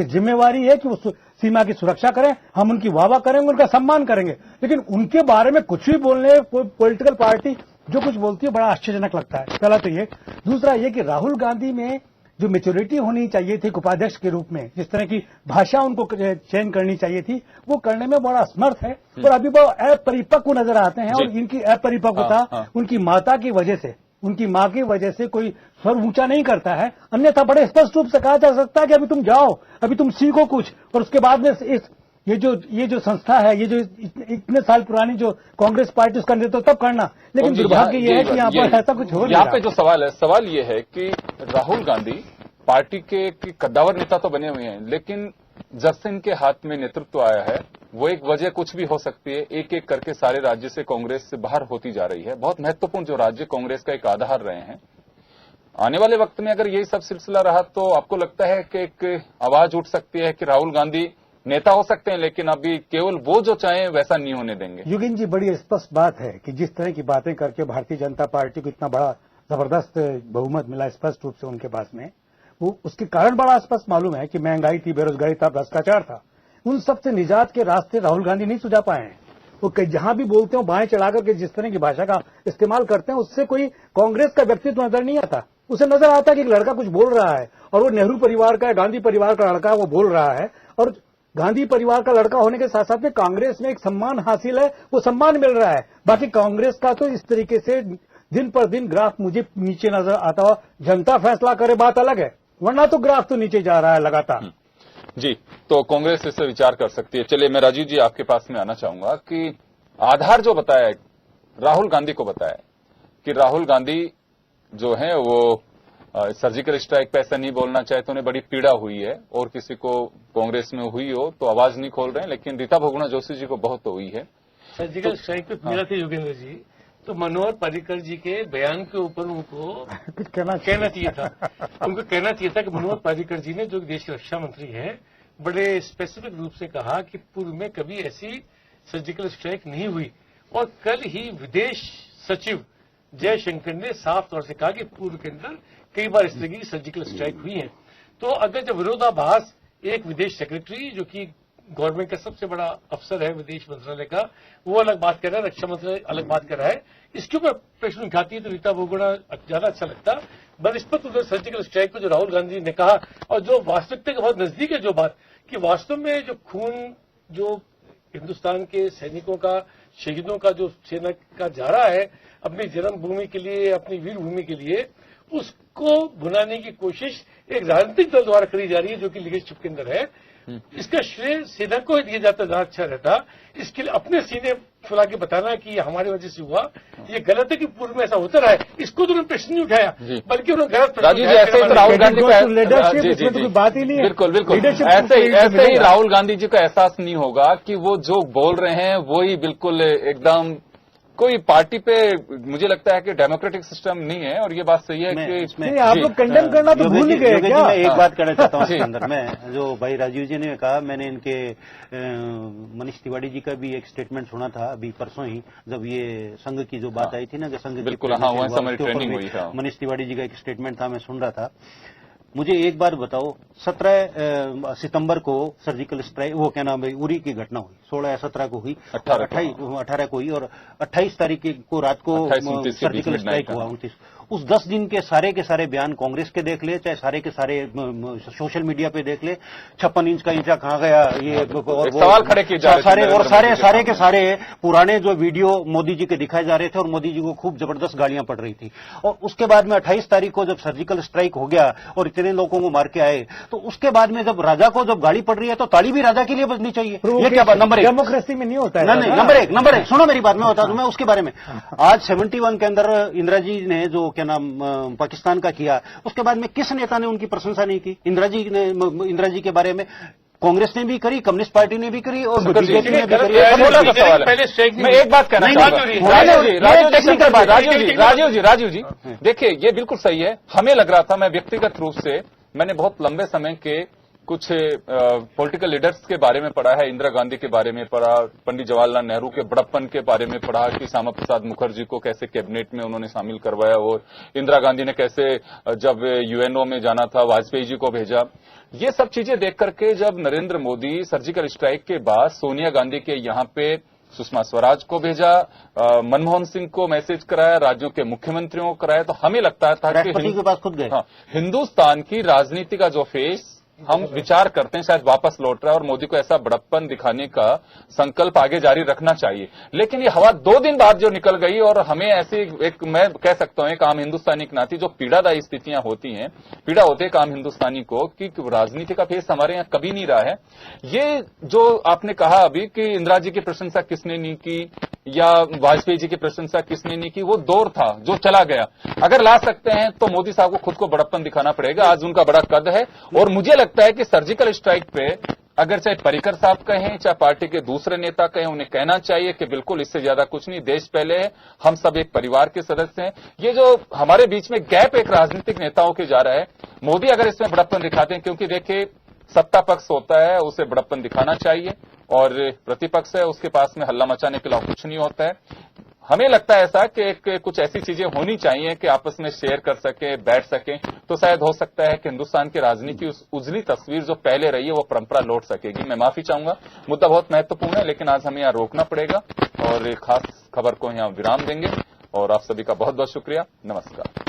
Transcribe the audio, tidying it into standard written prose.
कि जिम्मेवारी है कि वो सीमा की सुरक्षा करें, हम उनकी वाहवाह करेंगे, उनका सम्मान करेंगे, लेकिन उनके बारे में कुछ भी बोलने कोई पॉलिटिकल पार्टी जो कुछ बोलती है बड़ा आश्चर्यजनक लगता है। पहला तो ये, दूसरा ये कि राहुल गांधी में जो मेच्योरिटी होनी चाहिए थी उपाध्यक्ष के रूप में, जिस तरह की भाषा उनको चयन करनी चाहिए थी, वो करने में बड़ा असमर्थ है और अभी वो अपरिपक्व नजर आते हैं। और इनकी अपरिपक्वता उनकी माता की वजह से, उनकी मां की वजह से कोई स्वर ऊंचा नहीं करता है, अन्यथा बड़े स्पष्ट रूप से कहा जा सकता है कि अभी तुम जाओ, अभी तुम सीखो कुछ, और उसके बाद में ये जो संस्था है, ये जो इतने साल पुरानी जो कांग्रेस पार्टी, उसका नेतृत्व तब करना। लेकिन दुर्भाग्य ये है कि यहाँ पर ऐसा कुछ हो नहीं रहा। यहाँ पे जो सवाल है, सवाल ये है कि राहुल गांधी पार्टी के कद्दावर नेता तो बने हुए हैं, लेकिन जब से इनके हाथ में नेतृत्व आया है, वो एक वजह कुछ भी हो सकती है, एक एक करके सारे राज्य से कांग्रेस से बाहर होती जा रही है। बहुत महत्वपूर्ण जो राज्य कांग्रेस का एक आधार रहे हैं, आने वाले वक्त में अगर यही सब सिलसिला रहा तो आपको लगता है कि एक आवाज उठ सकती है कि राहुल गांधी नेता हो सकते हैं, लेकिन अभी केवल वो जो चाहें वैसा नहीं होने देंगे। योगेन जी, बड़ी स्पष्ट बात है कि जिस तरह की बातें करके भारतीय जनता पार्टी को इतना बड़ा जबरदस्त बहुमत मिला स्पष्ट रूप से उनके पास में, वो उसके कारण बड़ा स्पष्ट मालूम है कि महंगाई थी, बेरोजगारी था, भ्रष्टाचार था। उन सबसे निजात के रास्ते राहुल गांधी नहीं सुझा पाए हैं। वो जहां भी बोलते हो बाएं चढ़ा करके जिस तरह की भाषा का इस्तेमाल करते हैं, उससे कोई कांग्रेस का व्यक्तित्व नजर नहीं आता। उसे नजर आता है कि एक लड़का कुछ बोल रहा है और वो नेहरू परिवार का, गांधी परिवार का लड़का वो बोल रहा है, और गांधी परिवार का लड़का होने के साथ साथ में कांग्रेस में एक सम्मान हासिल है, वो सम्मान मिल रहा है। बाकी कांग्रेस का तो इस तरीके से दिन पर दिन ग्राफ मुझे नीचे नजर आता हुआ, जनता फैसला करे बात अलग है, वरना तो ग्राफ तो नीचे जा रहा है लगातार। जी, तो कांग्रेस इससे विचार कर सकती है। चलिए, मैं राजीव जी आपके पास में आना चाहूंगा कि आधार जो बताया है, राहुल गांधी को बताया कि राहुल गांधी जो है वो सर्जिकल स्ट्राइक पे ऐसा नहीं बोलना चाहे तो उन्हें बड़ी पीड़ा हुई है, और किसी को कांग्रेस में हुई हो तो आवाज नहीं खोल रहे हैं, लेकिन रीता बहुगुणा जोशी जी को बहुत हुई है। सर्जिकल स्ट्राइक पे पीड़ा थी योगेंद्र जी, तो मनोहर पर्रिकर जी के बयान के ऊपर उनको कुछ कहना चाहिए था। उनको कहना चाहिए था कि मनोहर पर्रिकर जी ने, जो देश के रक्षा मंत्री हैं, बड़े स्पेसिफिक रूप से कहा कि पूर्व में कभी ऐसी सर्जिकल स्ट्राइक नहीं हुई। और कल ही विदेश सचिव जयशंकर ने साफ तौर से कहा कि पूर्व के अंदर कई बार इस तरह की सर्जिकल स्ट्राइक हुई है। तो अगर जब विरोधाभास एक विदेश सेक्रेटरी, जो कि गवर्नमेंट का सबसे बड़ा अफसर है विदेश मंत्रालय का, वो अलग बात कर रहा है, रक्षा मंत्रालय अलग बात कर रहा है, इसके ऊपर प्रश्न उठाती है तो रीता बहुगुणा ज्यादा अच्छा लगता। बनिस्पत उधर सर्जिकल स्ट्राइक पर जो राहुल गांधी ने कहा, और जो वास्तविकता के बहुत नजदीक है जो बात, कि वास्तव में जो खून जो हिंदुस्तान के सैनिकों का, शहीदों का जो सेना का जा रहा है अपनी जन्मभूमि के लिए, अपनी वीर भूमि के लिए, उसको भुनाने की कोशिश एक राजनीतिक दल द्वारा करी जा रही है, जो कि लीडरशिप के अंदर है। इसका श्रेय सेना को ही दिया जाता, ज्यादा अच्छा रहता। इसके लिए अपने सीने फुला के बताना कि ये हमारी वजह से हुआ, ये गलत है कि पूर्व में ऐसा होता रहा है, इसको तो उन्होंने प्रश्न नहीं उठाया, बल्कि उन्होंने गलत राजीव जी, ऐसे ही तो राहुल गांधी को लीडरशिप, इसमें तो कोई बात ही नहीं है। बिल्कुल बिल्कुल, ऐसे ही राहुल गांधी जी को एहसास नहीं होगा कि वो जो बोल रहे हैं वो ही बिल्कुल एकदम कोई पार्टी पे, मुझे लगता है कि डेमोक्रेटिक सिस्टम नहीं है। और ये बात सही है कि आप लोग कंडेम करना तो भूल गए क्या? मैं एक बात कहना चाहता हूँ इसके अंदर में, जो भाई राजीव जी ने कहा, मैंने इनके मनीष तिवारी जी का भी एक स्टेटमेंट सुना था अभी परसों ही, जब ये संघ की जो बात आई थी ना, कि संघ बिल्कुल, हाँ, वहाँ समय ट्रेनिंग हुई था। मनीष तिवारी जी का एक स्टेटमेंट था, मैं सुन रहा था। मुझे एक बात बताओ, 17 सितंबर को सर्जिकल स्ट्राइक, वो क्या नाम है, उरी की घटना हुई, 16 या 17 को हुई, 18 को हुई, और 28 तारीख को रात को सर्जिकल स्ट्राइक हुआ, 29। उस 10 दिन के सारे बयान कांग्रेस के देख ले, चाहे सारे के सारे सोशल मीडिया पे देख ले, 56 इंच का इंचा कहाँ गया, ये और सवाल खड़े किए जा रहे हैं, और सारे के सारे पुराने जो वीडियो मोदी जी के दिखाए जा रहे थे, और मोदी जी को खूब जबरदस्त गालियां पड़ रही थी। और उसके बाद में 28 तारीख को जब सर्जिकल स्ट्राइक हो गया और इतने लोगों को मार के आए, तो उसके बाद में जब राजा को जब गाली पड़ रही है तो ताली भी राजा के लिए बजनी चाहिए। ये क्या बात? नंबर 1 डेमोक्रेसी में नहीं होता है। नहीं, नंबर एक सुनो, मेरी बात में बता दूं मैं उसके बारे में। आज 71 के अंदर इंदिरा जी ने जो क्या नाम पाकिस्तान का किया, उसके बाद में किस नेता ने उनकी प्रशंसा नहीं की? इंदिरा जी के बारे में कांग्रेस ने भी करी, कम्युनिस्ट पार्टी ने भी करी, और बीजेपी ने भी करी। पहले मैं एक बात कहना राजीव जी, देखिए ये बिल्कुल सही है। हमें लग रहा था, मैं व्यक्तिगत रूप से, मैंने बहुत लंबे समय के कुछ पॉलिटिकल लीडर्स के बारे में पढ़ा है, इंदिरा गांधी के बारे में पढ़ा, पंडित जवाहरलाल नेहरू के बड़प्पन के बारे में पढ़ा कि श्यामा प्रसाद मुखर्जी को कैसे कैबिनेट में उन्होंने शामिल करवाया और इंदिरा गांधी ने कैसे जब यूएनओ में जाना था वाजपेयी जी को भेजा। ये सब चीजें देख करके जब नरेंद्र मोदी सर्जिकल स्ट्राइक के बाद सोनिया गांधी के यहां पे सुषमा स्वराज को भेजा, मनमोहन सिंह को मैसेज कराया, राज्यों के मुख्यमंत्रियों को कराया, तो हमें लगता था कि राष्ट्रपति के पास खुद गए। हाँ, हिंदुस्तान की राजनीति का जो फेस हम विचार करते हैं शायद वापस लौट रहा है और मोदी को ऐसा बड़प्पन दिखाने का संकल्प आगे जारी रखना चाहिए। लेकिन ये हवा 2 दिन बाद जो निकल गई और हमें ऐसी एक मैं कह सकता हूं एक आम हिंदुस्तानी के नाते जो पीड़ादायी स्थितियां होती हैं, पीड़ा होती है एक आम हिंदुस्तानी को कि राजनीति का फेस हमारे यहाँ कभी नहीं रहा है। ये जो आपने कहा अभी कि इंदिरा जी की प्रशंसा किसने नहीं की या वाजपेयी जी की प्रशंसा किसने नहीं की, वो दौर था जो चला गया। अगर ला सकते हैं तो मोदी साहब को खुद को बड़प्पन दिखाना पड़ेगा। आज उनका बड़ा कद है और मुझे लगता है कि सर्जिकल स्ट्राइक पे अगर चाहे पर्रिकर साहब कहें चाहे पार्टी के दूसरे नेता कहें, उन्हें कहना चाहिए कि बिल्कुल इससे ज्यादा कुछ नहीं, देश पहले है, हम सब एक परिवार के सदस्य हैं। ये जो हमारे बीच में गैप एक राजनीतिक नेताओं के जा रहा है, मोदी अगर इसमें बड़प्पन दिखाते हैं, क्योंकि देखिए सत्ता पक्ष होता है उसे बड़प्पन दिखाना चाहिए और प्रतिपक्ष है उसके पास में हल्ला मचाने के अलावा कुछ नहीं होता है। हमें लगता है ऐसा कि कुछ ऐसी चीजें होनी चाहिए कि आपस में शेयर कर सके, बैठ सके, तो शायद हो सकता है कि हिंदुस्तान की राजनीति उस उजली तस्वीर जो पहले रही है वो परंपरा लौट सकेगी। मैं माफी चाहूंगा, मुद्दा बहुत महत्वपूर्ण है लेकिन आज हमें यहाँ रोकना पड़ेगा और एक खास खबर को यहाँ विराम देंगे और आप सभी का बहुत बहुत शुक्रिया। नमस्कार।